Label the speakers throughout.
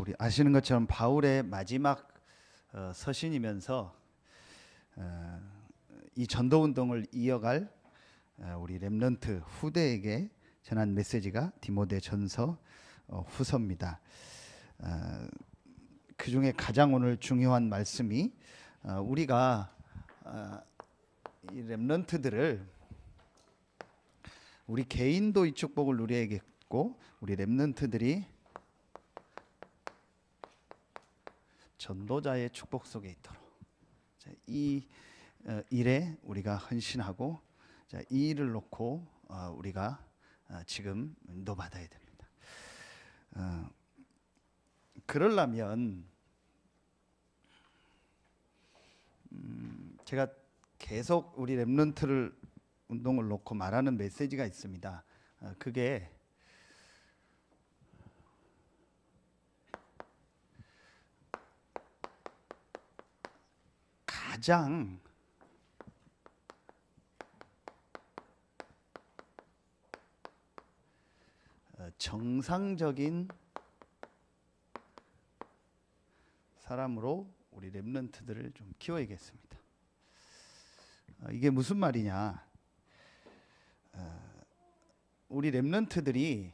Speaker 1: 우리 아시는 것처럼 바울의 마지막 서신이면서 이 전도 운동을 이어갈 우리 렘넌트 후대에게 전한 메시지가 디모데전서 후서입니다. 그 중에 가장 오늘 중요한 말씀이 우리가 이 렘넌트들을 우리 개인도 이 축복을 누려야겠고 우리 렘넌트들이 전도자의 축복 속에 있도록 이 일에 우리가 헌신하고 이 일을 놓고 우리가 지금 인도받아야 됩니다. 그러려면 제가 계속 우리 렘넌트를 운동을 놓고 말하는 메시지가 있습니다. 그게 가장 정상적인 사람으로 우리 렘넌트들을 좀 키워야겠습니다. 이게 무슨 말이냐? 우리 렘넌트들이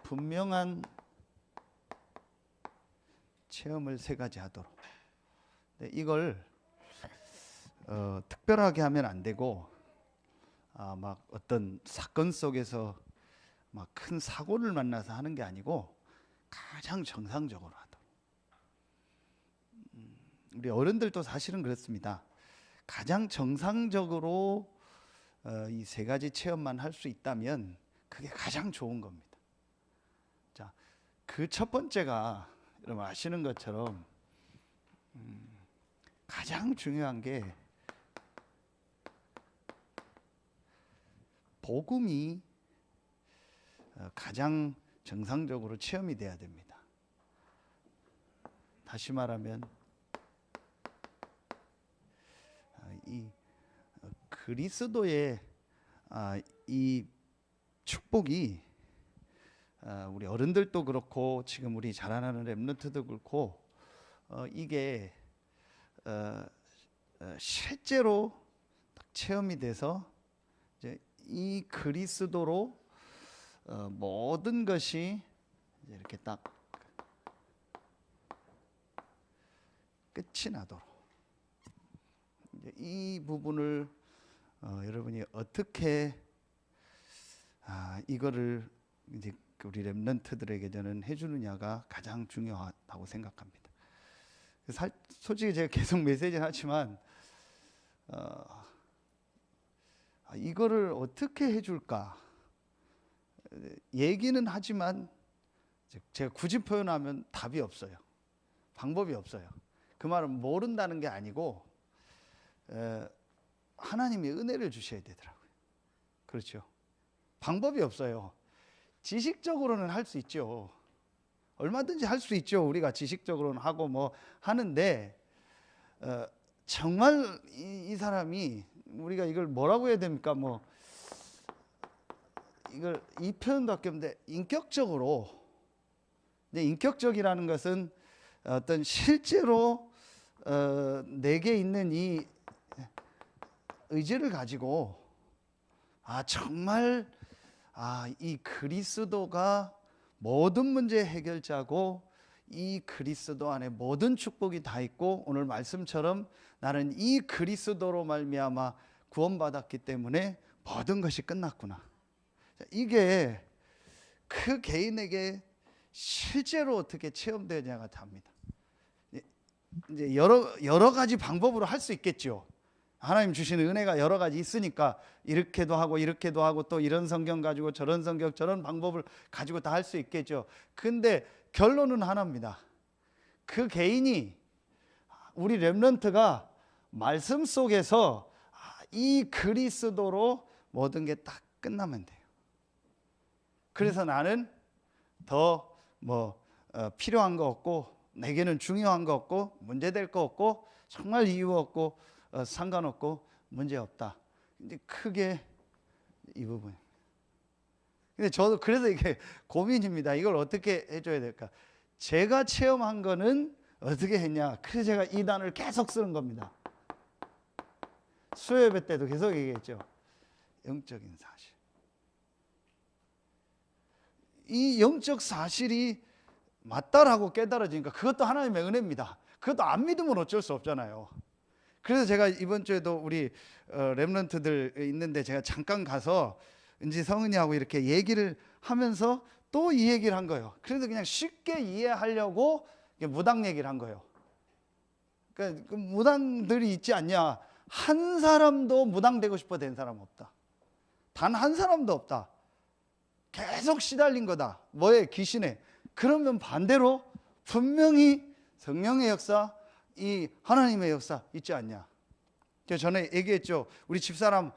Speaker 1: 분명한 체험을 세 가지 하도록. 이걸 특별하게 하면 안 되고 막 어떤 사건 속에서 막 큰 사고를 만나서 하는 게 아니고 가장 정상적으로 하도록. 우리 어른들도 사실은 그렇습니다. 가장 정상적으로 이 세 가지 체험만 할 수 있다면 그게 가장 좋은 겁니다. 자, 그 첫 번째가 여러분 아시는 것처럼 가장 중요한 게 복음이 가장 정상적으로 체험이 돼야 됩니다. 다시 말하면 이 그리스도의 이 축복이 우리 어른들도 그렇고 지금 우리 자라나는 렘넌트도 그렇고 이게 실제로 체험이 돼서 이제 이 그리스도로 모든 것이 이렇게 딱 끝이 나도록 이 부분을 여러분이 어떻게 이거를 이제 우리 렘넌트들에게 저는 해주느냐가 가장 중요하다고 생각합니다. 솔직히 제가 계속 메시지를 하지만 이거를 어떻게 해줄까 얘기는 하지만 제가 굳이 표현하면 답이 없어요. 방법이 없어요. 그 말은 모른다는 게 아니고 하나님이 은혜를 주셔야 되더라고요. 그렇죠. 방법이 없어요. 지식적으로는 할 수 있죠. 얼마든지 할 수 있죠. 우리가 지식적으로는 하고 뭐 하는데 정말 이 사람이 우리가 이걸 뭐라고 해야 됩니까? 뭐 이걸 이 표현밖에 없는데 인격적으로. 근데 인격적이라는 것은 어떤 실제로 내게 있는 이 의지를 가지고 정말 이 그리스도가 모든 문제의 해결자고 이 그리스도 안에 모든 축복이 다 있고 오늘 말씀처럼 나는 이 그리스도로 말미암아 구원받았기 때문에 모든 것이 끝났구나. 이게 그 개인에게 실제로 어떻게 체험되냐가 답니다. 이제 여러 가지 방법으로 할 수 있겠죠. 하나님 주시는 은혜가 여러 가지 있으니까 이렇게도 하고 또 이런 성경 가지고 저런 성경 저런 방법을 가지고 다 할 수 있겠죠. 근데 결론은 하나입니다. 그 개인이 우리 렘넌트가 말씀 속에서 이 그리스도로 모든 게 딱 끝나면 돼요. 그래서 나는 더 필요한 거 없고 내게는 중요한 거 없고 문제될 거 없고 정말 이유 없고 상관없고 문제 없다. 근데 크게 이 부분. 근데 저도 그래서 이게 고민입니다. 이걸 어떻게 해줘야 될까? 제가 체험한 거는 어떻게 했냐? 그래서 제가 이 단어를 계속 쓰는 겁니다. 수요예배 때도 계속 얘기했죠. 영적인 사실. 이 영적 사실이 맞다라고 깨달아지니까 그것도 하나님의 은혜입니다. 그것도 안 믿으면 어쩔 수 없잖아요. 그래서 제가 이번 주에도 우리 렘넌트들 있는데 제가 잠깐 가서 은지 성은이하고 이렇게 얘기를 하면서 또 이 얘기를 한 거예요. 그래서 그냥 쉽게 이해하려고 무당 얘기를 한 거예요. 그러니까 그 무당들이 있지 않냐. 한 사람도 무당 되고 싶어 된 사람 없다. 단 한 사람도 없다. 계속 시달린 거다. 뭐에? 귀신에. 그러면 반대로 분명히 성령의 역사, 이 하나님의 역사 있지 않냐. 제가 전에 얘기했죠. 우리 집사람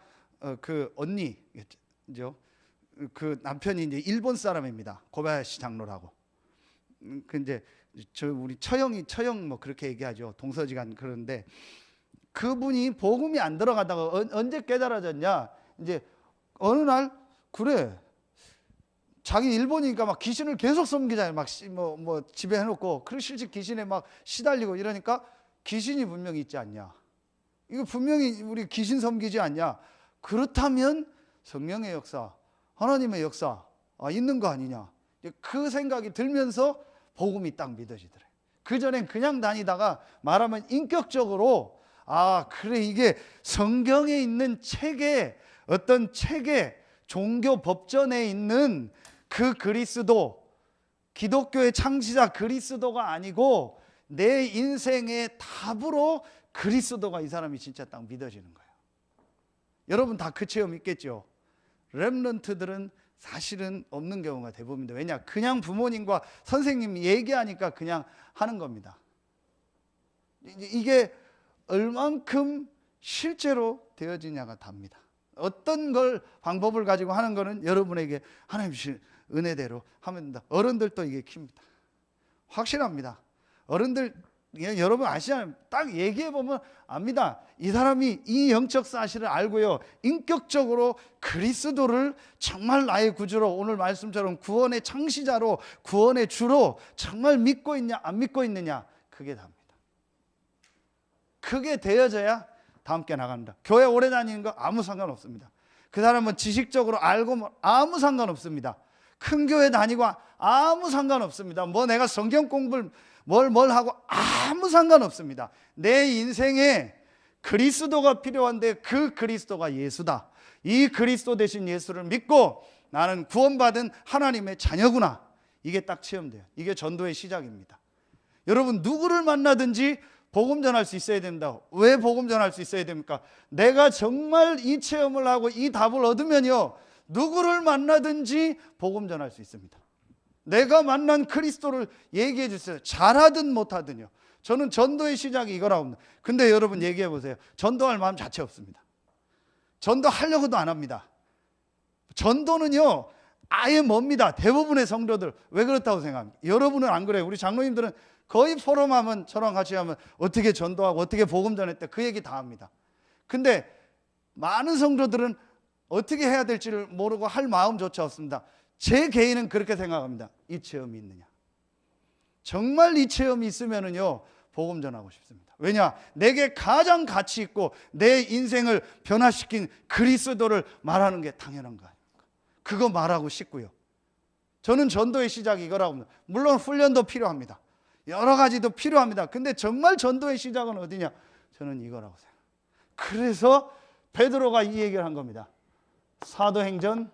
Speaker 1: 그 언니죠. 그 남편이 이제 일본 사람입니다. 고바야시 장로라고. 그 이제 우리 처형 뭐 그렇게 얘기하죠. 동서지간. 그런데 그분이 복음이 안 들어가다가 언제 깨달아졌냐? 이제 어느 날 그래. 자기 일본이니까 막 귀신을 계속 섬기잖아요. 막 뭐 집에 해놓고 그리고 실제 귀신에 막 시달리고 이러니까 귀신이 분명히 있지 않냐. 이거 분명히 우리 귀신 섬기지 않냐. 그렇다면 성령의 역사, 하나님의 역사 있는 거 아니냐. 그 생각이 들면서 복음이 딱 믿어지더래. 그전엔 그냥 다니다가 말하면 인격적으로 그래 이게 성경에 있는 책에 어떤 책에 종교 법전에 있는 그 그리스도, 기독교의 창시자 그리스도가 아니고 내 인생의 답으로 그리스도가 이 사람이 진짜 딱 믿어지는 거예요. 여러분 다 그 체험 있겠죠. 렘넌트들은 사실은 없는 경우가 대부분입니다. 왜냐? 그냥 부모님과 선생님이 얘기하니까 그냥 하는 겁니다. 이게 얼만큼 실제로 되어지냐가 답니다. 어떤 걸 방법을 가지고 하는 거는 여러분에게 하나님 주신 은혜대로 하면 된다. 어른들도 이게 킵니다. 확실합니다. 어른들 여러분 아시잖아요. 딱 얘기해 보면 압니다. 이 사람이 이 영적 사실을 알고요. 인격적으로 그리스도를 정말 나의 구주로, 오늘 말씀처럼 구원의 창시자로, 구원의 주로 정말 믿고 있냐 안 믿고 있느냐, 그게 답니다. 그게 되어져야 다 함께 나간다. 교회 오래 다니는 거 아무 상관없습니다. 그 사람은 지식적으로 알고 아무 상관없습니다. 큰 교회 다니고 아무 상관없습니다. 뭐 내가 성경 공부를 뭘 하고 아무 상관없습니다. 내 인생에 그리스도가 필요한데 그 그리스도가 예수다. 이 그리스도 대신 예수를 믿고 나는 구원받은 하나님의 자녀구나. 이게 딱 체험돼요. 이게 전도의 시작입니다. 여러분 누구를 만나든지 복음 전할 수 있어야 된다. 왜 복음 전할 수 있어야 됩니까? 내가 정말 이 체험을 하고 이 답을 얻으면요, 누구를 만나든지 복음 전할 수 있습니다. 내가 만난 그리스도를 얘기해 주세요. 잘하든 못하든요. 저는 전도의 시작이 이거라고 합니다. 근데 여러분 얘기해 보세요. 전도할 마음 자체 없습니다. 전도하려고도 안 합니다. 전도는요 아예 멉니다. 대부분의 성도들. 왜 그렇다고 생각합니까? 여러분은 안 그래요. 우리 장로님들은 거의 포럼하면, 저랑 같이 하면 어떻게 전도하고 어떻게 복음 전했대, 그 얘기 다 합니다. 근데 많은 성도들은 어떻게 해야 될지를 모르고 할 마음조차 없습니다. 제 개인은 그렇게 생각합니다. 이 체험이 있느냐. 정말 이 체험이 있으면은요 복음 전하고 싶습니다. 왜냐? 내게 가장 가치 있고 내 인생을 변화시킨 그리스도를 말하는 게 당연한 거 아닙니까? 그거 말하고 싶고요. 저는 전도의 시작이 이거라고 합니다. 물론 훈련도 필요합니다. 여러 가지도 필요합니다. 근데 정말 전도의 시작은 어디냐? 저는 이거라고 생각합니다. 그래서 베드로가 이 얘기를 한 겁니다. 사도행전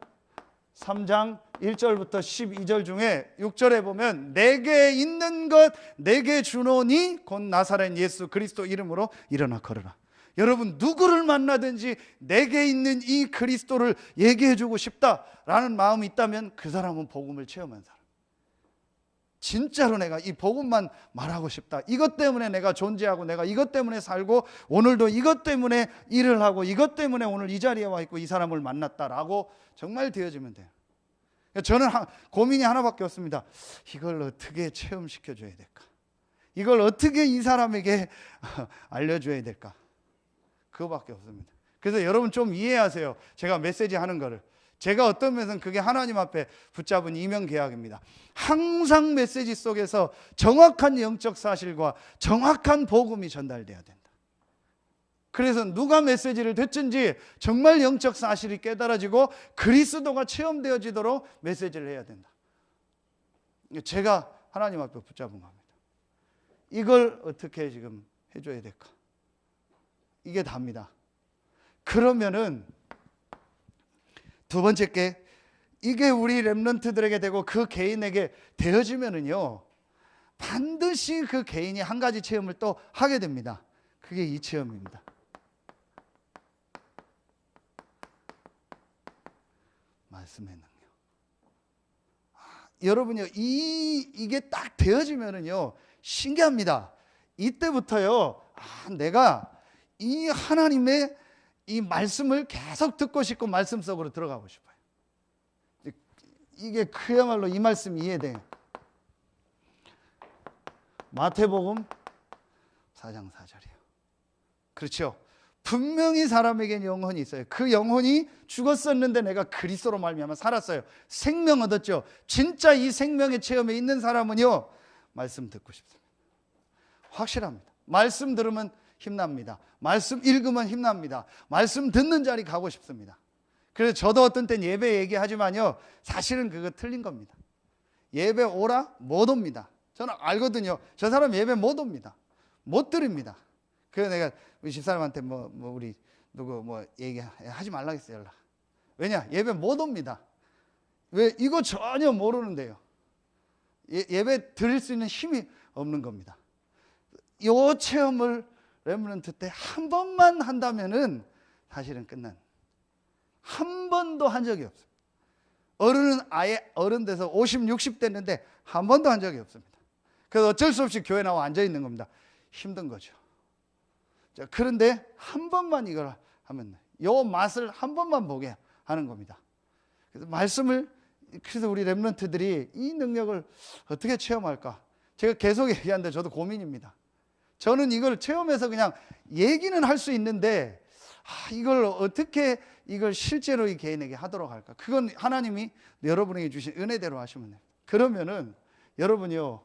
Speaker 1: 3장 1절부터 12절 중에 6절에 보면 내게 있는 것 내게 주노니 곧 나사렛 예수 그리스도 이름으로 일어나 걸으라. 여러분 누구를 만나든지 내게 있는 이 그리스도를 얘기해 주고 싶다라는 마음이 있다면 그 사람은 복음을 체험한 사람. 진짜로 내가 이 복음만 말하고 싶다. 이것 때문에 내가 존재하고 내가 이것 때문에 살고 오늘도 이것 때문에 일을 하고 이것 때문에 오늘 이 자리에 와 있고 이 사람을 만났다라고 정말 되어지면 돼요. 저는 고민이 하나밖에 없습니다. 이걸 어떻게 체험시켜줘야 될까? 이걸 어떻게 이 사람에게 알려줘야 될까? 그거밖에 없습니다. 그래서 여러분 좀 이해하세요. 제가 메시지 하는 거를. 제가 어떤 면에서는 그게 하나님 앞에 붙잡은 이명 계약입니다. 항상 메시지 속에서 정확한 영적 사실과 정확한 복음이 전달돼야 된다. 그래서 누가 메시지를 듣든지 정말 영적 사실이 깨달아지고 그리스도가 체험되어지도록 메시지를 해야 된다. 제가 하나님 앞에 붙잡은 겁니다. 이걸 어떻게 지금 해줘야 될까? 이게 답니다. 그러면은 두 번째 게, 이게 우리 렘넌트들에게 되고 그 개인에게 되어지면은요, 반드시 그 개인이 한 가지 체험을 또 하게 됩니다. 그게 이 체험입니다. 말씀의 능력. 여러분요, 이게 딱 되어지면은요, 신기합니다. 이때부터요, 내가 이 하나님의 이 말씀을 계속 듣고 싶고 말씀 속으로 들어가고 싶어요. 이게 그야말로 이 말씀이 이해돼요. 마태복음 4장 4절이에요. 그렇죠. 분명히 사람에게는 영혼이 있어요. 그 영혼이 죽었었는데 내가 그리스도로 말미암아 살았어요. 생명 얻었죠. 진짜 이 생명의 체험에 있는 사람은요, 말씀 듣고 싶습니다. 확실합니다. 말씀 들으면 힘납니다. 말씀 읽으면 힘납니다. 말씀 듣는 자리 가고 싶습니다. 그래서 저도 어떤 땐 예배 얘기하지만요, 사실은 그거 틀린 겁니다. 예배 오라? 못 옵니다. 저는 알거든요. 저 사람 예배 못 옵니다. 못 드립니다. 그래서 내가 우리 집사람한테 우리 누구 얘기하지 말라 했어요. 연락. 왜냐? 예배 못 옵니다. 왜? 이거 전혀 모르는데요. 예배 드릴 수 있는 힘이 없는 겁니다. 이 체험을 렘넌트 때 한 번만 한다면은 사실은 끝난, 한 번도 한 적이 없어요. 어른은 아예 어른 돼서 50, 60 됐는데 한 번도 한 적이 없습니다. 그래서 어쩔 수 없이 교회 나와 앉아 있는 겁니다. 힘든 거죠. 자, 그런데 한 번만 이걸 하면 요 맛을 한 번만 보게 하는 겁니다. 그래서 말씀을, 그래서 우리 렘넌트들이 이 능력을 어떻게 체험할까? 제가 계속 얘기하는데 저도 고민입니다. 저는 이걸 체험해서 그냥 얘기는 할 수 있는데 이걸 어떻게 이걸 실제로 이 개인에게 하도록 할까? 그건 하나님이 여러분에게 주신 은혜대로 하시면 돼요. 그러면은 여러분이요,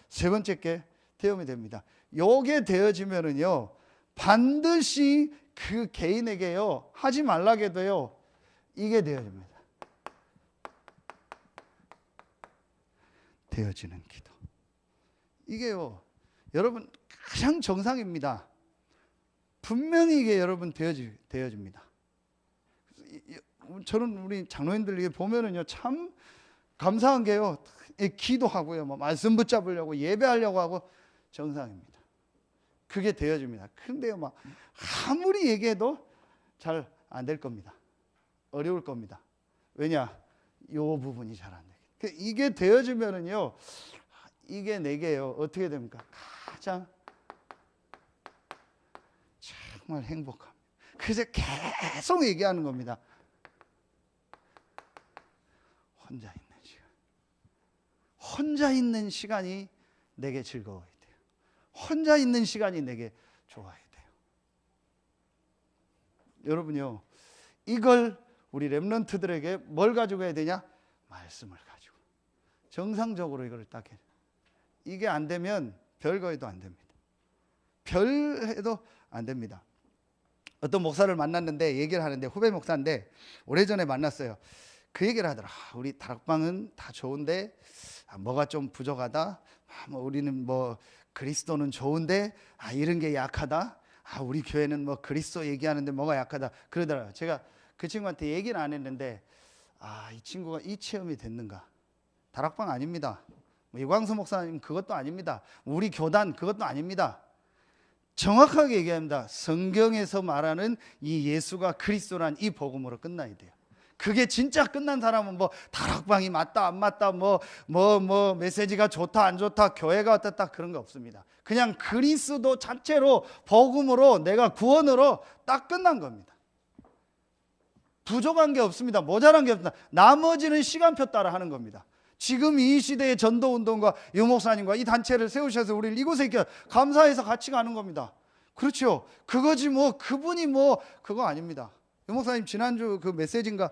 Speaker 1: 세 번째 게 체험이 됩니다. 요게 되어지면은요, 반드시 그 개인에게요, 하지 말라게 돼요, 이게 되어집니다. 되어지는 기도. 이게요, 여러분 가장 정상입니다. 분명히 이게 여러분 되어집니다. 저는 우리 장로님들 보면은요, 참 감사한 게요, 기도하고요, 말씀 붙잡으려고 예배하려고 하고 정상입니다. 그게 되어집니다. 근데요, 아무리 얘기해도 잘 안 될 겁니다. 어려울 겁니다. 왜냐? 요 부분이 잘 안 돼. 이게 되어지면은요, 이게 내게요, 어떻게 됩니까? 가장 정말 행복합니다. 그래서 계속 얘기하는 겁니다. 혼자 있는 시간. 혼자 있는 시간이 내게 즐거워야 돼요. 혼자 있는 시간이 내게 좋아야 돼요. 여러분요, 이걸 우리 렘넌트들에게 뭘 가지고 해야 되냐? 말씀을 가지고. 정상적으로 이걸 딱 해야 돼요. 이게 안 되면 별거에도 안 됩니다. 별해도 안 됩니다. 어떤 목사를 만났는데 얘기를 하는데, 후배 목사인데 오래전에 만났어요. 그 얘기를 하더라. 우리 다락방은 다 좋은데 뭐가 좀 부족하다. 우리는 그리스도는 좋은데 이런 게 약하다. 우리 교회는 그리스도 얘기하는데 뭐가 약하다. 그러더라고요. 제가 그 친구한테 얘기는 안 했는데 이 친구가 이 체험이 됐는가. 다락방 아닙니다. 이광수 목사님 그것도 아닙니다. 우리 교단 그것도 아닙니다. 정확하게 얘기합니다. 성경에서 말하는 이 예수가 그리스도란 이 복음으로 끝나야 돼요. 그게 진짜 끝난 사람은 다락방이 맞다 안 맞다 메시지가 좋다 안 좋다 교회가 어떻다 그런 거 없습니다. 그냥 그리스도 자체로 복음으로 내가 구원으로 딱 끝난 겁니다. 부족한 게 없습니다. 모자란 게 없습니다. 나머지는 시간표 따라 하는 겁니다. 지금 이 시대의 전도운동과 유 목사님과 이 단체를 세우셔서 우리를 이곳에 이렇게 감사해서 같이 가는 겁니다. 그렇죠. 그거지 그분이 그거 아닙니다. 유 목사님 지난주 그 메시지인가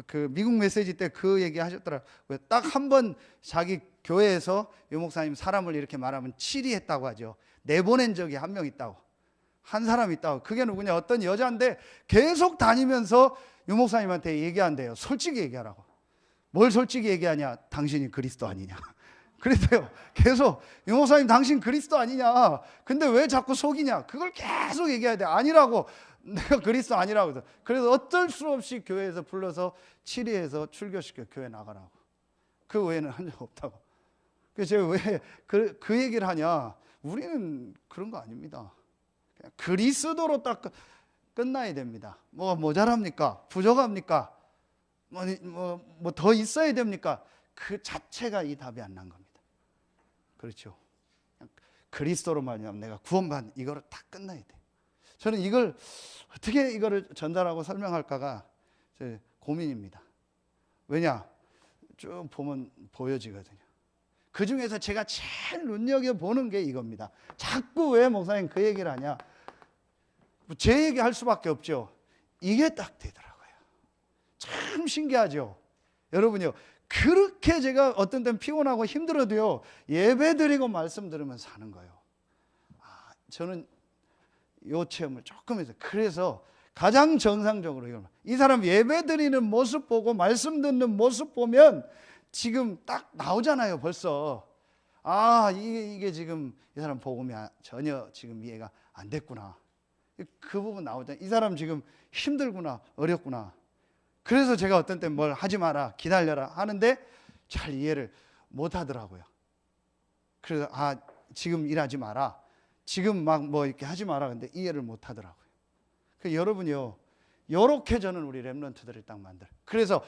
Speaker 1: 그 미국 메시지 때 그 얘기 하셨더라고요. 딱 한 번 자기 교회에서 유 목사님 사람을 이렇게 말하면 치리했다고 하죠. 내보낸 적이 한 명 있다고. 한 사람 있다고. 그게 누구냐? 어떤 여자인데 계속 다니면서 유 목사님한테 얘기한대요. 솔직히 얘기하라고. 뭘 솔직히 얘기하냐? 당신이 그리스도 아니냐? 그랬대요. 계속 유 목사님 당신 그리스도 아니냐? 근데 왜 자꾸 속이냐? 그걸 계속 얘기해야 돼. 아니라고. 내가 그리스도 아니라고. 그래서 어쩔 수 없이 교회에서 불러서 치리해서 출교시켜 교회 나가라고. 그 외에는 한 적 없다고. 그래서 제가 왜 그 얘기를 하냐? 우리는 그런 거 아닙니다. 그냥 그리스도로 딱 끝나야 됩니다. 뭐가 모자랍니까? 부족합니까? 뭐 더 있어야 됩니까? 그 자체가 이 답이 안 난 겁니다. 그렇죠. 그리스도로 말미암아 내가 구원받는 이거를 다 끝나야 돼. 저는 이걸 어떻게 이거를 전달하고 설명할까가 고민입니다. 왜냐? 쭉 보면 보여지거든요. 그 중에서 제가 제일 눈여겨보는 게 이겁니다. 자꾸 왜 목사님 그 얘기를 하냐? 제 얘기 할 수밖에 없죠. 이게 딱 되더라고요. 참 신기하죠. 여러분요, 그렇게 제가 어떤 때는 피곤하고 힘들어도요, 예배 드리고 말씀 들으면 사는 거예요. 저는 요 체험을 조금 했어요. 그래서 가장 정상적으로 이 사람 예배 드리는 모습 보고 말씀 듣는 모습 보면 지금 딱 나오잖아요. 벌써 이게 지금 이 사람 복음이 전혀 지금 이해가 안 됐구나. 그 부분 나오잖아요. 이 사람 지금 힘들구나, 어렵구나. 그래서 제가 어떤 때 뭘 하지 마라, 기다려라 하는데 잘 이해를 못 하더라고요. 그래서 지금 일하지 마라, 지금 막 뭐 이렇게 하지 마라. 근데 이해를 못 하더라고요. 그 여러분이요, 요렇게 저는 우리 렘넌트들을 딱 만들어요. 그래서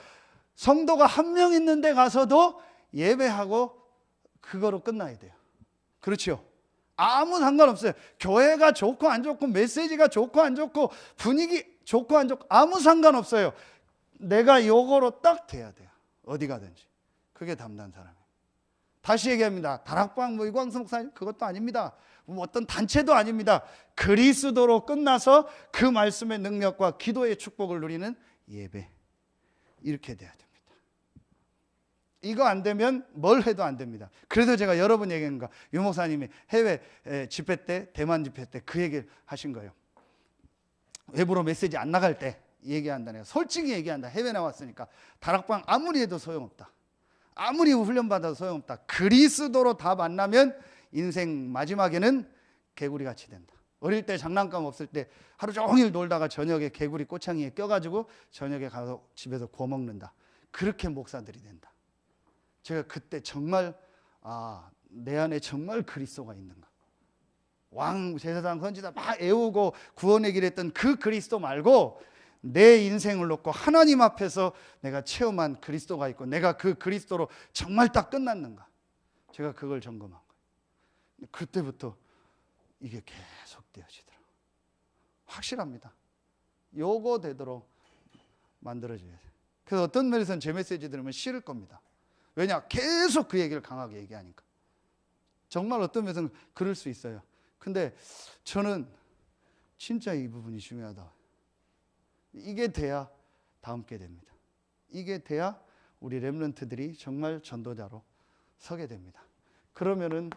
Speaker 1: 성도가 한 명 있는 데 가서도 예배하고 그거로 끝나야 돼요. 그렇죠? 아무 상관없어요. 교회가 좋고 안 좋고 메시지가 좋고 안 좋고 분위기 좋고 안 좋고 아무 상관없어요. 내가 요거로 딱 돼야 돼요. 어디 가든지. 그게 담대한 사람이에요. 다시 얘기합니다. 다락방 이광수 목사님 그것도 아닙니다. 어떤 단체도 아닙니다. 그리스도로 끝나서 그 말씀의 능력과 기도의 축복을 누리는 예배. 이렇게 돼야 됩니다. 이거 안 되면 뭘 해도 안 됩니다. 그래서 제가 여러 번 얘기한 거, 유 목사님이 해외 집회 때, 대만 집회 때 그 얘기를 하신 거예요. 외부로 메시지 안 나갈 때 얘기한다네요. 솔직히 얘기한다. 해외 나왔으니까 다락방 아무리 해도 소용없다. 아무리 훈련받아도 소용없다. 그리스도로 다 만나면 인생 마지막에는 개구리같이 된다. 어릴 때 장난감 없을 때 하루 종일 놀다가 저녁에 개구리 꼬창이에 껴가지고 저녁에 가서 집에서 구워 먹는다. 그렇게 목사들이 된다. 제가 그때 정말 내 안에 정말 그리스도가 있는가. 왕 제사장 선지자 막 애우고 구원의 길 했던 그 그리스도 말고 내 인생을 놓고 하나님 앞에서 내가 체험한 그리스도가 있고 내가 그 그리스도로 정말 딱 끝났는가. 제가 그걸 점검한 거예요. 그때부터 이게 계속 되어지더라고요. 확실합니다. 요거 되도록 만들어줘야 돼요. 그래서 어떤 면에서는 제 메시지 들으면 싫을 겁니다. 왜냐? 계속 그 얘기를 강하게 얘기하니까. 정말 어떤 면에서는 그럴 수 있어요. 근데 저는 진짜 이 부분이 중요하다. 이게 돼야 다음 게 됩니다. 이게 돼야 우리 렘넌트들이 정말 전도자로 서게 됩니다. 그러면은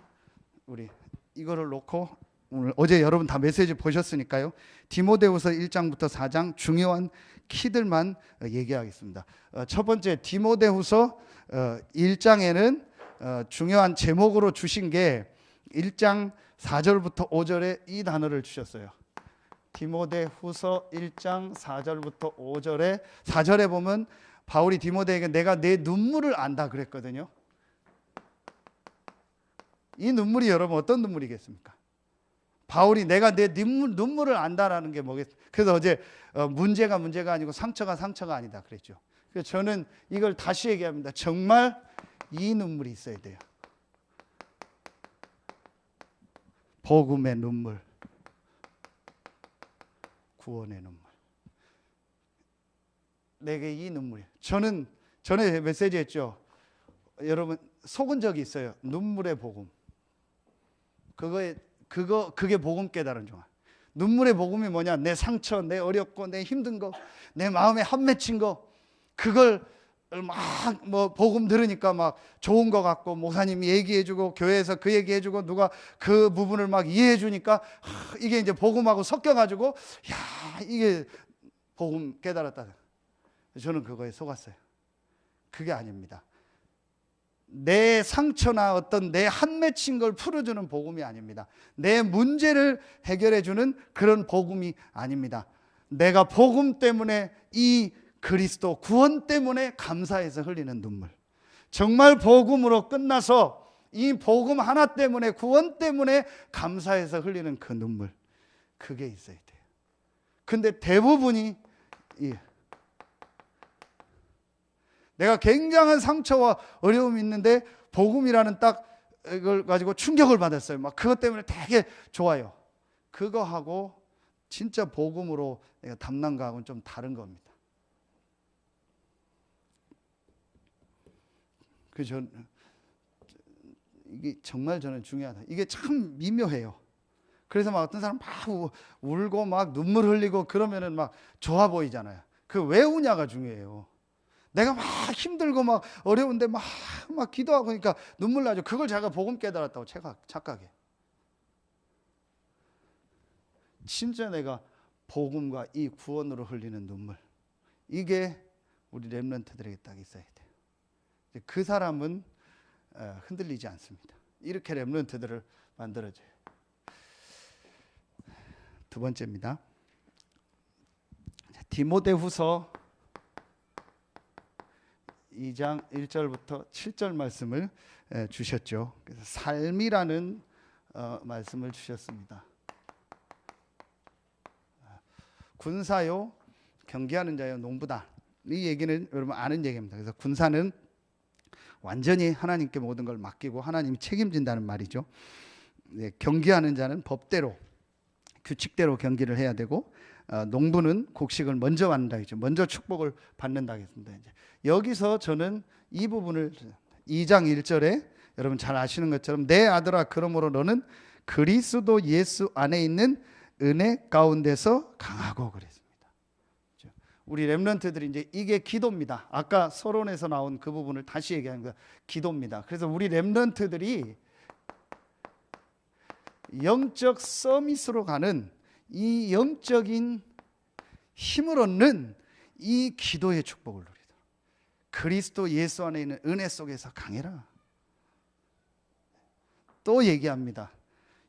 Speaker 1: 우리 이거를 놓고 오늘 어제 여러분 다 메시지 보셨으니까요. 디모데후서 1장부터 4장 중요한 키들만 얘기하겠습니다. 첫 번째 디모데후서 1장에는 중요한 제목으로 주신 게 1장 4절부터 5절에 이 단어를 주셨어요. 디모데후서 1장 4절부터 5절에 4절에 보면 바울이 디모데에게 내가 내 눈물을 안다 그랬거든요. 이 눈물이 여러분 어떤 눈물이겠습니까? 바울이 내가 내 눈물을 안다라는 게 뭐겠습니까? 그래서 어제 문제가 아니고 상처가 아니다 그랬죠. 그래서 저는 이걸 다시 얘기합니다. 정말 이 눈물이 있어야 돼요. 복음의 눈물, 구원의 눈물. 내게 이 눈물이에요. 저는 전에 메시지 했죠. 여러분 속은 적이 있어요. 눈물의 복음. 그게 복음 깨달은 종아. 눈물의 복음이 뭐냐? 내 상처, 내 어렵고 내 힘든 거, 내 마음에 한 맺힌 거, 그걸 막 뭐 복음 들으니까 막 좋은 거 같고, 목사님이 얘기해주고 교회에서 그 얘기해주고 누가 그 부분을 막 이해해주니까 이게 이제 복음하고 섞여가지고 야, 이게 복음 깨달았다. 저는 그거에 속았어요. 그게 아닙니다. 내 상처나 어떤 내 한 맺힌 걸 풀어주는 복음이 아닙니다. 내 문제를 해결해주는 그런 복음이 아닙니다. 내가 복음 때문에, 이 그리스도 구원 때문에 감사해서 흘리는 눈물, 정말 복음으로 끝나서 이 복음 하나 때문에, 구원 때문에 감사해서 흘리는 그 눈물, 그게 있어야 돼요. 근데 대부분이 내가 굉장한 상처와 어려움이 있는데 복음이라는 딱 이걸 가지고 충격을 받았어요. 막 그것 때문에 되게 좋아요. 그거하고 진짜 복음으로 내가 담는 거하고는 좀 다른 겁니다. 그래서 이게 정말 저는 중요하다. 이게 참 미묘해요. 그래서 막 어떤 사람 막 울고 막 눈물 흘리고 그러면은 막 좋아 보이잖아요. 그 왜 우냐가 중요해요. 내가 막 힘들고 막 어려운데 막 기도하고 그러니까 눈물 나죠. 그걸 제가 복음 깨달았다고 착각해. 진짜 내가 복음과 이 구원으로 흘리는 눈물, 이게 우리 렘넌트들에게 딱 있어야 돼요. 그 사람은 흔들리지 않습니다. 이렇게 렘넌트들을 만들어줘요. 두 번째입니다. 디모데후서 2장 1절부터 7절 말씀을 주셨죠. 그래서 삶이라는 말씀을 주셨습니다. 군사요, 경계하는 자요, 농부다. 이 얘기는 여러분 아는 얘기입니다. 그래서 군사는 완전히 하나님께 모든 걸 맡기고 하나님이 책임진다는 말이죠. 네, 경계하는 자는 법대로, 규칙대로 경기를 해야 되고, 농부는 곡식을 먼저 받는다 했죠. 먼저 축복을 받는다 했습니다. 이제 여기서 저는 이 부분을 2장 1절에 여러분 잘 아시는 것처럼 내 아들아 그러므로 너는 그리스도 예수 안에 있는 은혜 가운데서 강하고 그랬습니다. 우리 렘넌트들이 이제 이게 기도입니다. 아까 서론에서 나온 그 부분을 다시 얘기하는 거 기도입니다. 그래서 우리 렘넌트들이 영적 서밋으로 가는 이 영적인 힘을 얻는 이 기도의 축복을 누리도록 그리스도 예수 안에 있는 은혜 속에서 강해라. 또 얘기합니다.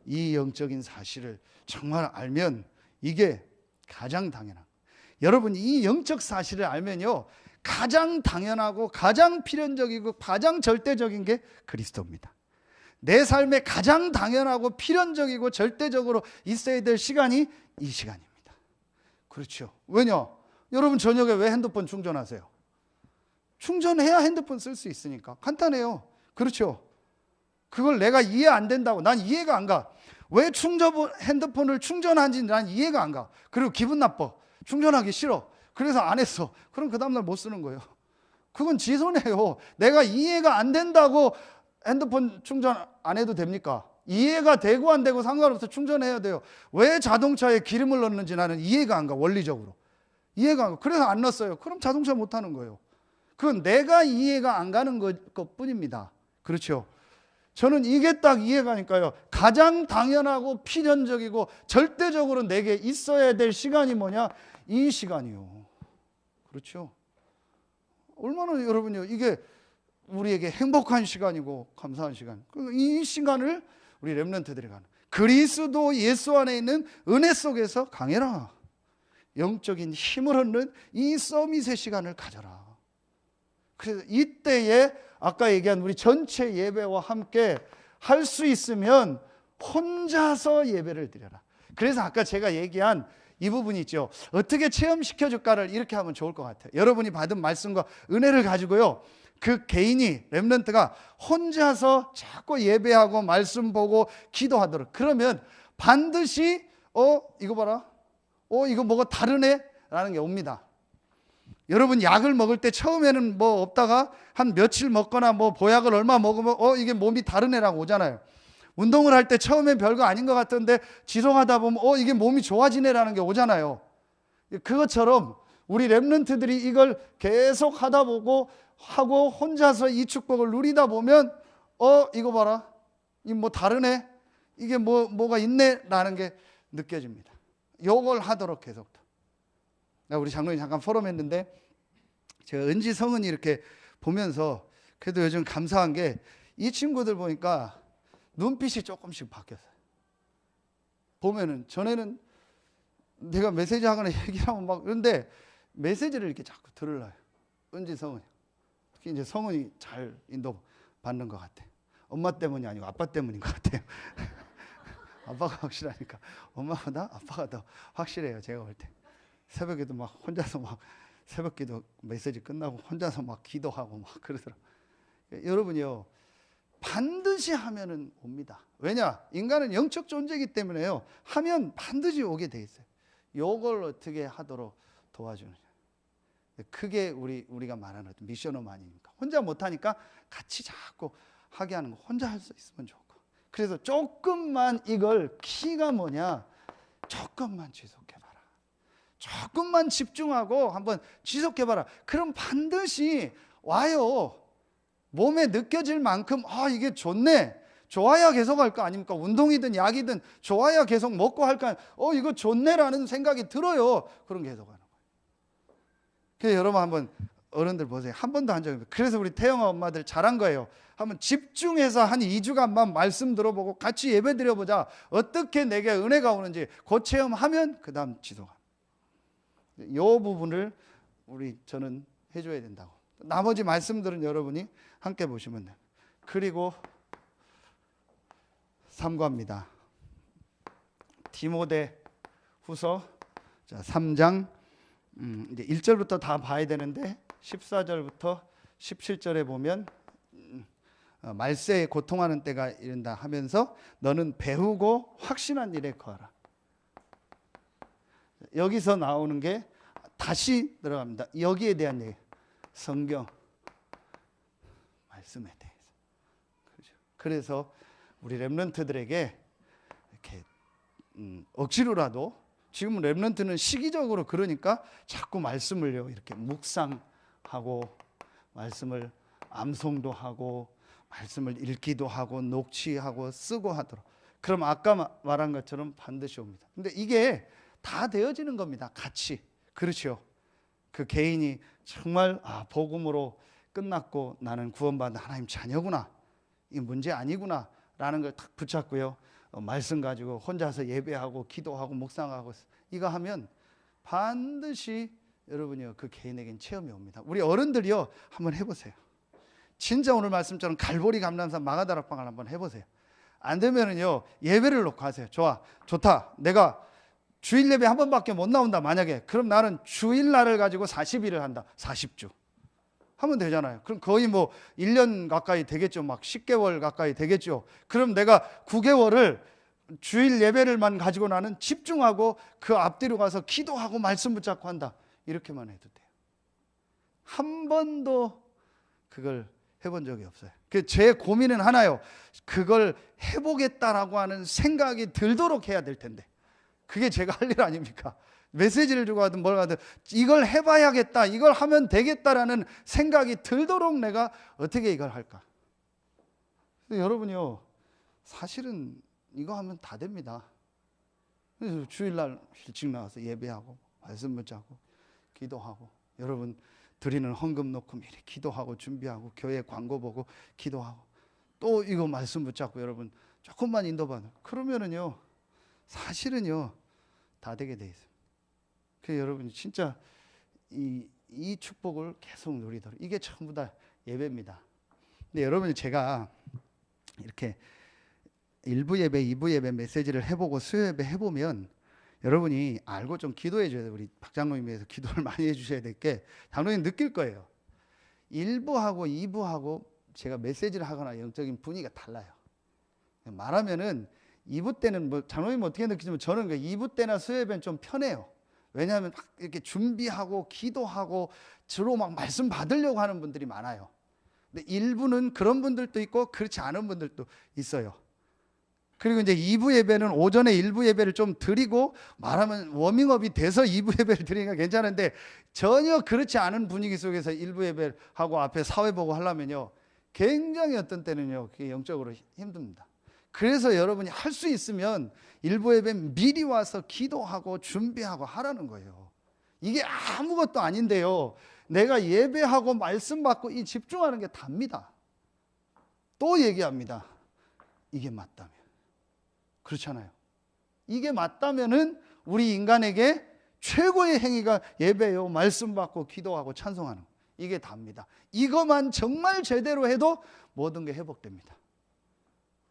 Speaker 1: 이 영적인 사실을 정말 알면 이게 가장 당연한, 여러분 이 영적 사실을 알면요 가장 당연하고 가장 필연적이고 가장 절대적인 게 그리스도입니다. 내 삶에 가장 당연하고 필연적이고 절대적으로 있어야 될 시간이 이 시간입니다. 그렇죠. 왜냐? 여러분 저녁에 왜 핸드폰 충전하세요? 충전해야 핸드폰 쓸 수 있으니까. 간단해요. 그렇죠. 그걸 내가 이해 안 된다고, 난 이해가 안 가. 왜 핸드폰을 충전하는지 난 이해가 안 가. 그리고 기분 나빠. 충전하기 싫어. 그래서 안 했어. 그럼 그 다음날 못 쓰는 거예요. 그건 지 손해요. 내가 이해가 안 된다고 핸드폰 충전 안 해도 됩니까? 이해가 되고 안 되고 상관없어. 충전해야 돼요. 왜 자동차에 기름을 넣는지 나는 이해가 안 가. 원리적으로 이해가 안 가. 그래서 안 넣었어요. 그럼 자동차 못 하는 거예요. 그건 내가 이해가 안 가는 것뿐입니다. 그렇죠. 저는 이게 딱 이해가 가니까요. 가장 당연하고 필연적이고 절대적으로 내게 있어야 될 시간이 뭐냐? 이 시간이요. 그렇죠. 얼마나 여러분요 이게 우리에게 행복한 시간이고 감사한 시간. 이 시간을 우리 렘넌트들이 가는 그리스도 예수 안에 있는 은혜 속에서 강해라. 영적인 힘을 얻는 이 서밋의 시간을 가져라. 그래서 이때에 아까 얘기한 우리 전체 예배와 함께 할 수 있으면 혼자서 예배를 드려라. 그래서 아까 제가 얘기한 이 부분이 있죠. 어떻게 체험시켜 줄까를 이렇게 하면 좋을 것 같아요. 여러분이 받은 말씀과 은혜를 가지고요, 그 개인이 렘넌트가 혼자서 자꾸 예배하고 말씀 보고 기도하도록, 그러면 반드시 이거 봐라, 이거 뭐가 다르네 라는 게 옵니다. 여러분 약을 먹을 때 처음에는 뭐 없다가 한 며칠 먹거나 뭐 보약을 얼마 먹으면 이게 몸이 다르네라고 오잖아요. 운동을 할 때 처음엔 별거 아닌 것 같은데 지속하다 보면 이게 몸이 좋아지네라는 게 오잖아요. 그것처럼 우리 렘넌트들이 이걸 계속 하다 보고 하고 혼자서 이 축복을 누리다 보면 이거 봐라, 이 뭐 다르네, 이게 뭐가 있네라는 게 느껴집니다. 요걸 하도록 계속. 우리 장로님 잠깐 포럼했는데 제가 은지 성은이 이렇게 보면서 그래도 요즘 감사한 게 이 친구들 보니까 눈빛이 조금씩 바뀌었어요. 보면은 전에는 내가 메시지 하거나 얘기하면 막 그런데 메시지를 이렇게 자꾸 들으려요. 은지 성은이. 특히 이제 성은이 잘 인도 받는 것 같아. 엄마 때문이 아니고 아빠 때문인 것 같아요. 아빠가 확실하니까 엄마보다 아빠가 더 확실해요. 제가 볼 때. 새벽에도 막 혼자서 막 새벽기도 메시지 끝나고 혼자서 막 기도하고 막 그러더라고요. 여러분이요, 반드시 하면은 옵니다. 왜냐? 인간은 영적 존재이기 때문에요. 하면 반드시 오게 돼 있어요. 요걸 어떻게 하도록 도와주느냐. 그게 우리가 말하는 미션홈 아닙니까? 혼자 못하니까 같이 자꾸 하게 하는 거. 혼자 할 수 있으면 좋고. 그래서 조금만 이걸 키가 뭐냐? 조금만 지속해봐라. 조금만 집중하고 한번 지속해봐라. 그럼 반드시 와요. 몸에 느껴질 만큼 이게 좋네. 좋아야 계속 할 거 아닙니까? 운동이든 약이든 좋아야 계속 먹고 할 거 이거 좋네라는 생각이 들어요. 그럼 계속 하는 거예요. 그래서 여러분 한번 어른들 보세요. 한 번도 한 적이 없어요. 그래서 우리 태영아 엄마들 잘한 거예요. 한번 집중해서 한 2주간만 말씀 들어보고 같이 예배 드려보자. 어떻게 내게 은혜가 오는지 그 체험하면 그 다음 지속합니다. 이 부분을 저는 해줘야 된다고. 나머지 말씀들은 여러분이 함께 보시면 돼요. 그리고 3과입니다. 디모데 후서 3장 이제 1절부터 다 봐야 되는데 14절부터 17절에 보면 말세에 고통하는 때가 이른다 하면서 너는 배우고 확신한 일에 거하라. 여기서 나오는 게 다시 들어갑니다. 여기에 대한 얘기. 성경 말씀에 대해서. 그래서 우리 렘넌트들에게 이렇게 억지로라도 지금 렘넌트는 시기적으로 그러니까 자꾸 말씀을요 이렇게 묵상하고 말씀을 암송도 하고 말씀을 읽기도 하고 녹취하고 쓰고 하도록. 그럼 아까 말한 것처럼 반드시 옵니다. 근데 이게 다 되어지는 겁니다. 같이. 그렇죠. 그 개인이 정말 복음으로 끝났고 나는 구원받은 하나님 자녀구나. 이 문제 아니구나 라는 걸 딱 붙잡고요. 말씀 가지고 혼자서 예배하고 기도하고 묵상하고 이거 하면 반드시 여러분이요 그 개인에겐 체험이 옵니다. 우리 어른들이요 한번 해보세요. 진짜 오늘 말씀처럼 갈보리 감람산 마가다락방을 한번 해보세요. 안 되면은요 예배를 놓고 하세요. 좋다. 내가 주일 예배 한 번밖에 못 나온다 만약에. 그럼 나는 주일날을 가지고 40일을 한다. 40주 하면 되잖아요. 그럼 거의 1년 가까이 되겠죠. 막 10개월 가까이 되겠죠. 그럼 내가 9개월을 주일 예배를만 가지고 나는 집중하고 그 앞뒤로 가서 기도하고 말씀 붙잡고 한다. 이렇게만 해도 돼요. 한 번도 그걸 해본 적이 없어요. 제 고민은 하나요. 그걸 해보겠다라고 하는 생각이 들도록 해야 될 텐데 그게 제가 할 일 아닙니까? 메시지를 주고 하든 뭘 하든 이걸 해봐야겠다, 이걸 하면 되겠다라는 생각이 들도록 내가 어떻게 이걸 할까? 여러분이요 사실은 이거 하면 다 됩니다. 그래서 주일날 일찍 나와서 예배하고 말씀 붙잡고 기도하고 여러분 드리는 헌금 놓고 미리 기도하고 준비하고 교회 광고 보고 기도하고 또 이거 말씀 붙잡고 여러분 조금만 인도받아 그러면은요 사실은요 다 되게 돼 있어요. 그래서 여러분 진짜 이 축복을 계속 누리도록 이게 전부 다 예배입니다. 근데 여러분이 제가 이렇게 1부 예배, 2부 예배 메시지를 해보고 수요 예배 해보면 여러분이 알고 좀 기도해 줘야 돼요. 우리 박 장로님 위해서 기도를 많이 해주셔야 될 게 장로님 느낄 거예요. 1부하고 2부하고 제가 메시지를 하거나 영적인 분위기가 달라요. 말하면은 2부 때는 장로님 어떻게 느끼지만 저는 2부 때나 수요 예배는 좀 편해요. 왜냐하면 막 이렇게 준비하고 기도하고 주로 막 말씀 받으려고 하는 분들이 많아요. 근데 1부는 그런 분들도 있고 그렇지 않은 분들도 있어요. 그리고 이제 2부 예배는 오전에 1부 예배를 좀 드리고 말하면 워밍업이 돼서 2부 예배를 드리니까 괜찮은데 전혀 그렇지 않은 분위기 속에서 1부 예배를 하고 앞에 사회 보고 하려면요 굉장히 어떤 때는요 그게 영적으로 힘듭니다. 그래서 여러분이 할 수 있으면 1부 예배 미리 와서 기도하고 준비하고 하라는 거예요. 이게 아무것도 아닌데요 내가 예배하고 말씀 받고 이 집중하는 게 답니다. 또 얘기합니다. 이게 맞다면. 그렇잖아요. 이게 맞다면은 우리 인간에게 최고의 행위가 예배요, 말씀 받고 기도하고 찬송하는 거. 이게 답니다. 이것만 정말 제대로 해도 모든 게 회복됩니다.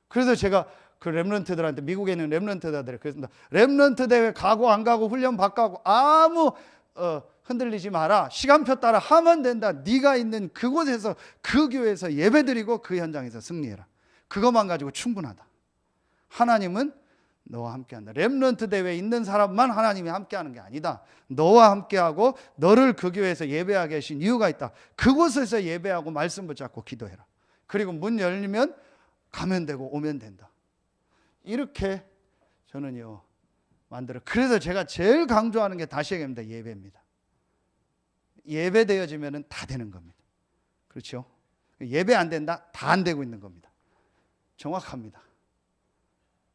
Speaker 1: 그래서 제가 그 렘넌트들한테 미국에 있는 렘넌트들한테 그랬습니다. 렘넌트 대회 가고 안 가고 훈련 받고 아무 흔들리지 마라. 시간표 따라 하면 된다. 네가 있는 그곳에서 그 교회에서 예배드리고 그 현장에서 승리해라. 그것만 가지고 충분하다. 하나님은 너와 함께한다. 렘넌트 대회에 있는 사람만 하나님이 함께하는 게 아니다. 너와 함께하고 너를 그 교회에서 예배하게 하신 이유가 있다. 그곳에서 예배하고 말씀 붙잡고 기도해라. 그리고 문 열리면 가면 되고 오면 된다. 이렇게 저는요 만들어. 그래서 제가 제일 강조하는 게 다시 얘기합니다. 예배입니다. 예배되어지면 다 되는 겁니다. 그렇죠? 예배 안 된다? 다 안 되고 있는 겁니다. 정확합니다.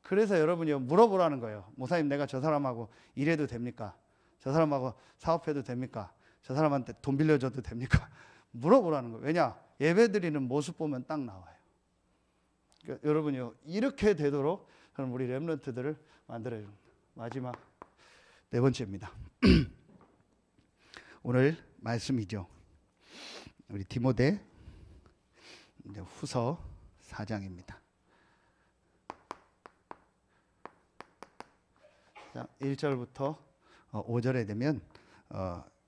Speaker 1: 그래서 여러분이 물어보라는 거예요. 목사님 내가 저 사람하고 일해도 됩니까? 저 사람하고 사업해도 됩니까? 저 사람한테 돈 빌려줘도 됩니까? 물어보라는 거예요. 왜냐? 예배드리는 모습 보면 딱 나와요. 그러니까 여러분이요 이렇게 되도록 저는 우리 렘넌트들을 만들어요. 마지막 네 번째입니다. 오늘 말씀이죠. 우리 디모데 후서 4장입니다. 1절부터 5절에 되면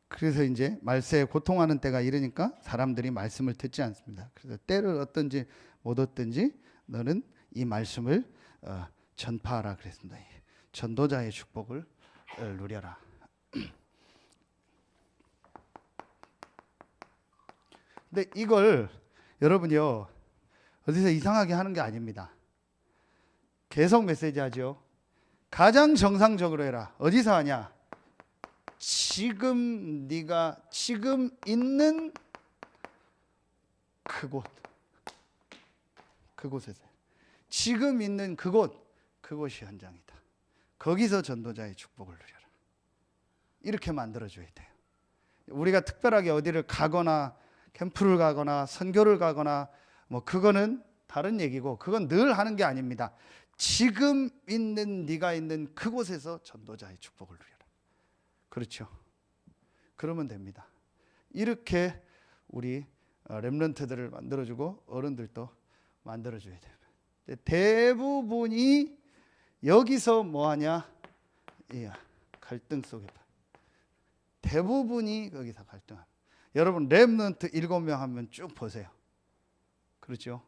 Speaker 1: 그래서 이제 말세에 고통하는 때가 이르니까 사람들이 말씀을 듣지 않습니다. 그래서 때를 얻든지 못 얻든지 너는 이 말씀을 전파하라 그랬습니다. 전도자의 축복을 누려라. 근데 이걸 여러분이요 어디서 이상하게 하는 게 아닙니다. 계속 메시지 하죠. 가장 정상적으로 해라. 어디서 하냐? 지금 네가 지금 있는 그곳에서 지금 있는 그곳이 현장이다. 거기서 전도자의 축복을 누려라. 이렇게 만들어줘야 돼요. 우리가 특별하게 어디를 가거나 캠프를 가거나 선교를 가거나 뭐 그거는 다른 얘기고 그건 늘 하는 게 아닙니다. 지금 있는 네가 있는 그곳에서 전도자의 축복을 누려라. 그렇죠. 그러면 됩니다. 이렇게 우리 렘넌트들을 만들어주고 어른들도 만들어줘야 됩니다. 대부분이 여기서 뭐하냐? 갈등 속에 대부분이 거기서 갈등합니다. 여러분 렘넌트 7명 하면 쭉 보세요. 그렇죠?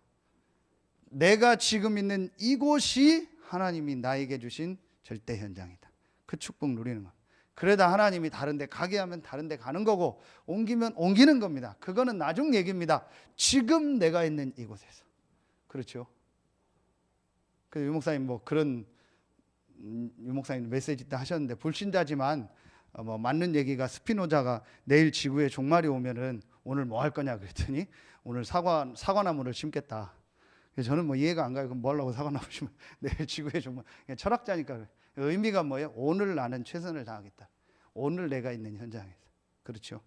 Speaker 1: 내가 지금 있는 이곳이 하나님이 나에게 주신 절대 현장이다. 그 축복 누리는 겁니다. 그러다 하나님이 다른 데 가게 하면 다른 데 가는 거고 옮기면 옮기는 겁니다. 그거는 나중 얘기입니다. 지금 내가 있는 이곳에서. 그렇죠? 그 유목사님 뭐 그런 유목사님 메시지 때 하셨는데 불신자지만 뭐 맞는 얘기가 스피노자가 내일 지구에 종말이 오면은 오늘 뭐 할 거냐 그랬더니 오늘 사과나무를 심겠다. 그래서 저는 뭐 이해가 안 가요. 그럼 뭐 하려고 사과나무 심으면 내일 지구에 종말. 철학자니까 그래. 의미가 뭐예요? 오늘 나는 최선을 다하겠다. 오늘 내가 있는 현장에서. 그렇죠?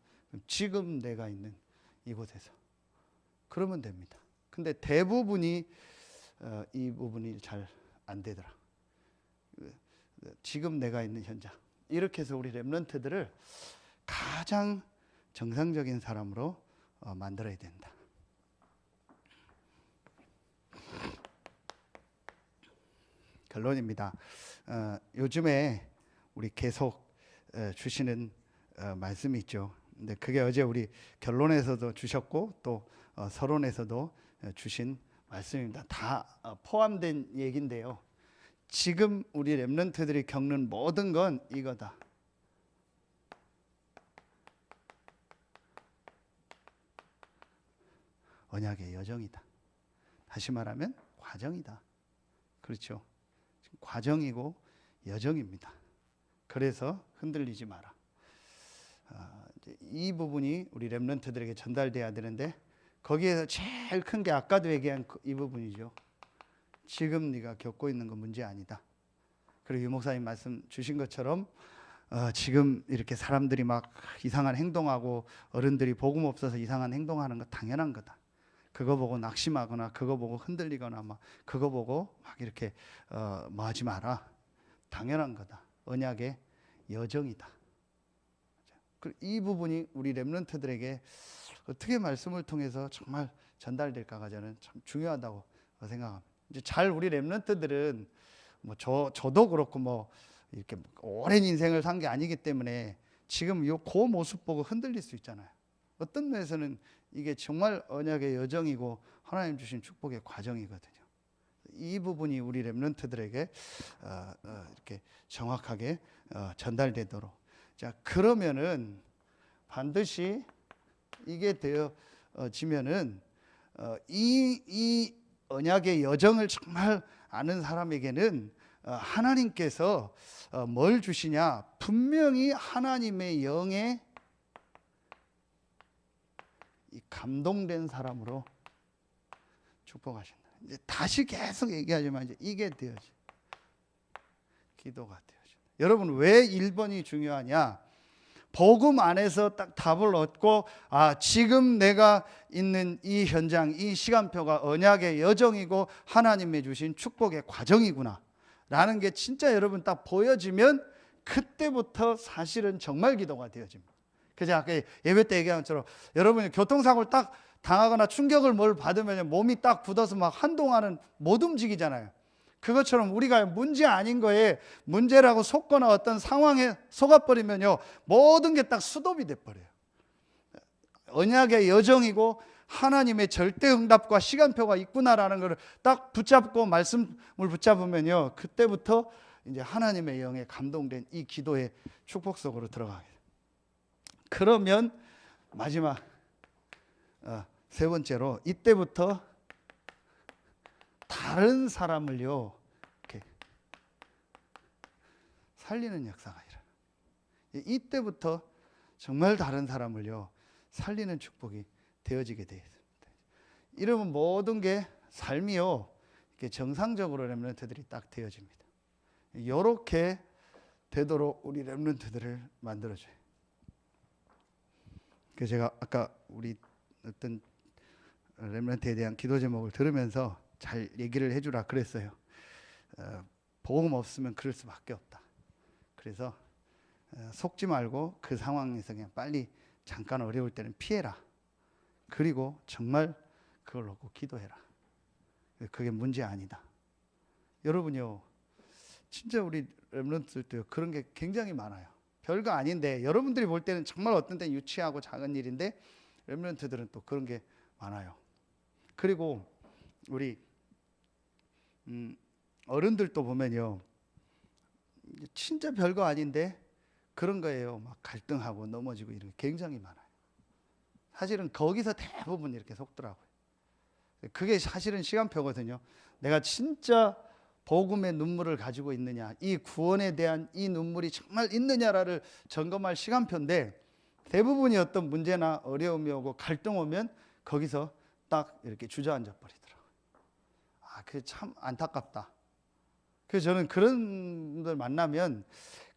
Speaker 1: 지금 내가 있는 이곳에서. 그러면 됩니다. 근데 대부분이 이 부분이 잘 안 되더라. 지금 내가 있는 현장. 이렇게 해서 우리 렘넌트들을 가장 정상적인 사람으로 만들어야 된다. 결론입니다. 요즘에 우리 계속 주시는 말씀이 있죠. 근데 그게 어제 우리 결론에서도 주셨고 또 서론에서도 주신 말씀입니다. 다 포함된 얘기인데요. 지금 우리 렘넌트들이 겪는 모든 건 이거다. 언약의 여정이다. 다시 말하면 과정이다. 그렇죠? 과정이고 여정입니다. 그래서 흔들리지 마라. 이 부분이 우리 렘넌트들에게 전달돼야 되는데, 거기에서 제일 큰 게 아까도 얘기한 이 부분이죠. 지금 네가 겪고 있는 건 문제 아니다. 그리고 유 목사님 말씀 주신 것처럼 지금 이렇게 사람들이 막 이상한 행동하고 어른들이 복음 없어서 이상한 행동하는 거 당연한 거다. 그거 보고 낙심하거나 그거 보고 흔들리거나 막 그거 보고 막 이렇게 뭐 하지 마라. 당연한 거다. 언약의 여정이다. 이 부분이 우리 렘넌트들에게 어떻게 말씀을 통해서 정말 전달될까가 저는 참 중요하다고 생각합니다. 이제 잘 우리 렘넌트들은 뭐 저도 그렇고 뭐 이렇게 오랜 인생을 산 게 아니기 때문에 지금 그 모습 보고 흔들릴 수 있잖아요. 어떤 면에서는 이게 정말 언약의 여정이고 하나님 주신 축복의 과정이거든요. 이 부분이 우리 렘넌트들에게 이렇게 정확하게 전달되도록. 자, 그러면은 반드시 이게 되어지면은 이 언약의 여정을 정말 아는 사람에게는 하나님께서 뭘 주시냐? 분명히 하나님의 영에 이 감동된 사람으로 축복하신다. 이제 다시 계속 얘기하지만 이제 이게 되어져. 기도가 되어져. 여러분, 왜 1번이 중요하냐? 복음 안에서 딱 답을 얻고, 지금 내가 있는 이 현장, 이 시간표가 언약의 여정이고 하나님의 주신 축복의 과정이구나 라는 게 진짜 여러분 딱 보여지면 그때부터 사실은 정말 기도가 되어집니다. 그래서 아까 예배 때 얘기한 것처럼 여러분이 교통사고를 딱 당하거나 충격을 뭘 받으면 몸이 딱 굳어서 막 한동안은 못 움직이잖아요. 그것처럼 우리가 문제 아닌 거에 문제라고 속거나 어떤 상황에 속아버리면요, 모든 게 딱 스톱이 돼버려요. 언약의 여정이고 하나님의 절대 응답과 시간표가 있구나라는 것을 딱 붙잡고 말씀을 붙잡으면요, 그때부터 이제 하나님의 영에 감동된 이 기도의 축복 속으로 들어가게 돼요. 그러면 마지막 세 번째로, 이때부터 다른 사람을요 이렇게 살리는 역사가 일어나요. 이때부터 정말 다른 사람을요 살리는 축복이 되어지게 되어 있습니다. 이러면 모든 게 삶이요 이렇게 정상적으로 렘넌트들이 딱 되어집니다. 이렇게 되도록 우리 렘넌트들을 만들어줘요. 그래서 제가 아까 우리 어떤 렘넌트에 대한 기도 제목을 들으면서 잘 얘기를 해주라 그랬어요. 복음 없으면 그럴 수밖에 없다. 그래서 속지 말고 그 상황에서 그냥 빨리 잠깐 어려울 때는 피해라. 그리고 정말 그걸 놓고 기도해라. 그게 문제 아니다. 여러분요, 진짜 우리 렘넌트들도 그런 게 굉장히 많아요. 별거 아닌데 여러분들이 볼 때는 정말 어떤 때는 유치하고 작은 일인데 렘넌트들은 또 그런 게 많아요. 그리고 우리 어른들도 보면요, 진짜 별거 아닌데 그런 거예요. 막 갈등하고 넘어지고 이런 게 굉장히 많아요. 사실은 거기서 대부분 이렇게 속더라고요. 그게 사실은 시간표거든요. 내가 진짜 복음의 눈물을 가지고 있느냐, 이 구원에 대한 이 눈물이 정말 있느냐를 점검할 시간표인데, 대부분이 어떤 문제나 어려움이 오고 갈등 오면 거기서 딱 이렇게 주저앉아 버리더라고요. 그게 참 안타깝다. 그래서 저는 그런 분들 만나면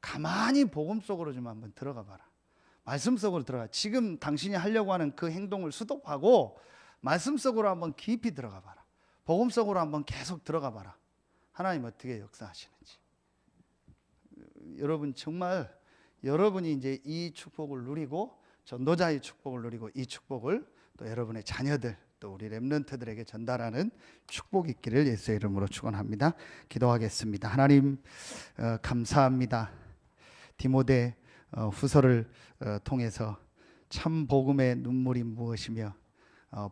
Speaker 1: 가만히 복음 속으로 좀 한번 들어가 봐라. 말씀 속으로 들어가. 지금 당신이 하려고 하는 그 행동을 스톱하고 말씀 속으로 한번 깊이 들어가 봐라. 복음 속으로 한번 계속 들어가 봐라. 하나님 어떻게 역사하시는지. 여러분 정말 여러분이 이제 이 축복을 누리고 전도자의 축복을 누리고 이 축복을 또 여러분의 자녀들 또 우리 렘넌트들에게 전달하는 축복이 있기를 예수의 이름으로 축원합니다. 기도하겠습니다. 하나님 감사합니다. 디모데 후서를 통해서 참 복음의 눈물이 무엇이며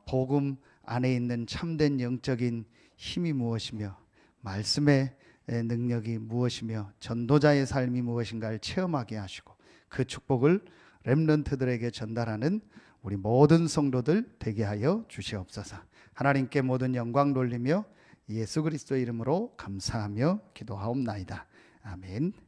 Speaker 1: 복음 안에 있는 참된 영적인 힘이 무엇이며 말씀의 능력이 무엇이며 전도자의 삶이 무엇인가를 체험하게 하시고 그 축복을 렘넌트들에게 전달하는 우리 모든 성도들 되게 하여 주시옵소서. 하나님께 모든 영광 돌리며 예수 그리스도의 이름으로 감사하며 기도하옵나이다. 아멘.